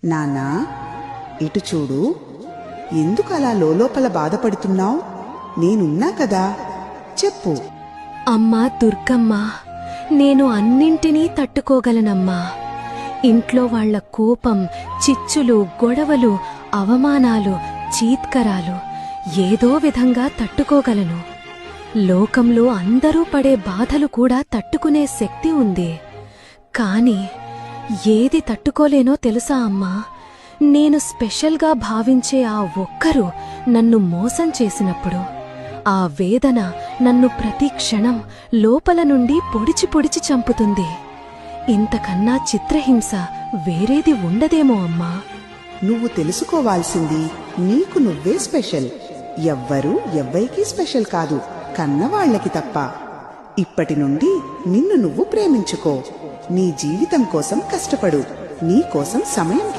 నాన్నా, ఇటు చూడు. ఎందుకలా లోలోపల బాధపడుతున్నావు? నేనున్నా కదా, చెప్పు. అమ్మా దుర్గమ్మ, నేను అన్నింటినీ తట్టుకోగలనమ్మా. ఇంట్లో వాళ్ల కోపం, చిచ్చులు, గొడవలు, అవమానాలు, చీత్కరాలు ఏదో విధంగా తట్టుకోగలను. లోకంలో అందరూ పడే బాధలు కూడా తట్టుకునే శక్తి ఉంది. కాని ఏది తట్టుకోలేనో తెలుసా అమ్మా? నేను స్పెషల్గా భావించే ఆ ఒక్కరు నన్ను మోసం చేసినప్పుడు ఆ వేదన నన్ను ప్రతి క్షణం లోపల నుండి పొడిచి పొడిచి చంపుతుంది. ఇంతకన్నా చిత్రహింస వేరేది ఉండదేమో అమ్మా. నువ్వు తెలుసుకోవాల్సింది నీకు నువ్వే స్పెషల్. ఎవ్వరూ ఎవ్వరికీ స్పెషల్ కాదు, కన్నవాళ్లకి తప్ప. ఇప్పటి నుండి నిన్ను నువ్వు ప్రేమించుకో. నీ జీవితం కోసం కష్టపడు. నీ కోసం సమయం